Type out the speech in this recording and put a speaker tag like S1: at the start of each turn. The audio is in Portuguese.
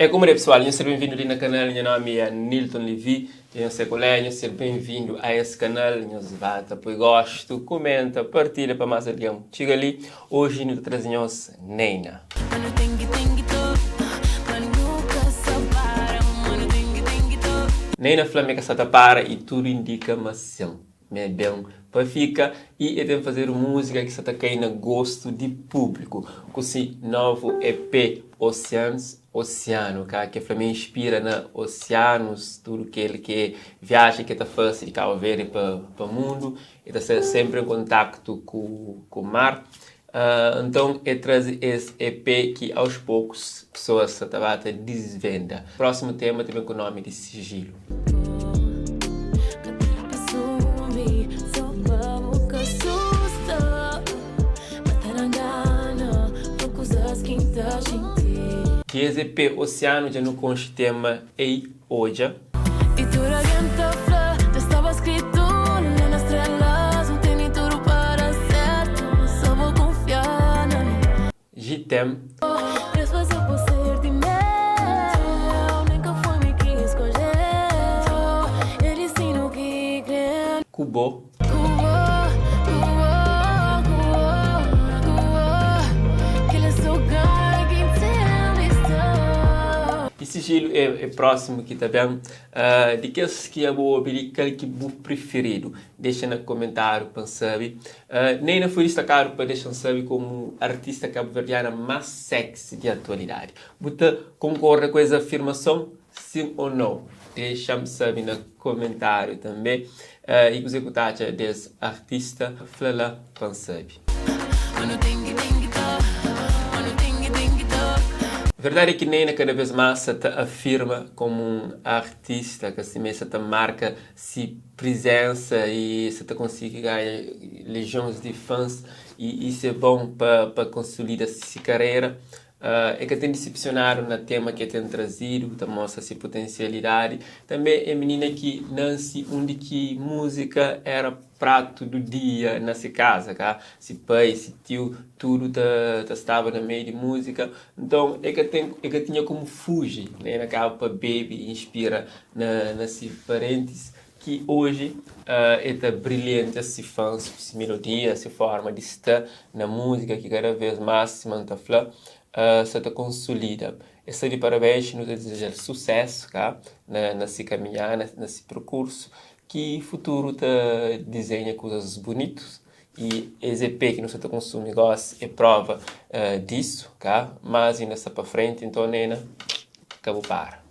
S1: É como é pessoal, seja bem-vindo ali no canal, meu nome é Nilton Levi, eu sou colega, seja bem-vindo a esse canal, nos bata, pois gosto, comenta, partilha para mais alguém. Chega ali, hoje nós trazemos Neina. Neina Flamengo está para e tudo indica mação. Bem, para ficar e tem fazer música que está caindo no gosto de público. Com esse novo EP Oceano, que Flamengo inspira na oceanos, tudo que ele que viaja que está fácil de cá ver para o mundo, e está sempre em contato com o mar. Então, eu trago esse EP que aos poucos pessoas se tabata desvenda. Próximo tema também com o nome de Sigilo. Que esse EP Oceano já não consta tema Ei Hoje.
S2: E tudo já estava escrito nas estrelas, não tem nem tudo para certo, só vou confiar na mim.
S1: Gitem.
S2: Depois eu vou ser de mel, nunca foi me que escolheu, ele ensina o que crê.
S1: Cubo. E Sigilo é próximo aqui também. De que é o que é preferido? Deixa no comentário para saber. Neina foi destacado para deixar saber como artista cabo-verdiana mais sexy de atualidade. Você concorda com essa afirmação? Sim ou não? Deixa-me saber no comentário também. E você gosta desse artista? Fala para saber. A verdade é que Neina cada vez mais se afirma como um artista que assim se marca se presença e se consegue ganhar legiões de fãs e isso é bom para consolidar sua carreira. É que tem decepcionado no tema que tem trazido, mostra sua potencialidade. Também é menina que nasce onde que música era prato do dia nessa casa, cá. Se pai, se tio, tudo estava no meio de música. Então é que tinha como fugir, né? Naquela para baby inspira nas parentes que hoje é brilhante esse fãs, essa melodia, essa forma de estar na música que cada vez mais se mantém se consolida. Essa de parabéns, nos desejar sucesso nesse caminhar, nesse percurso, que futuro desenha coisas bonitas e esse EP que nós consumimos gosta é prova disso, mas ainda está para frente, então Nena, acabou para.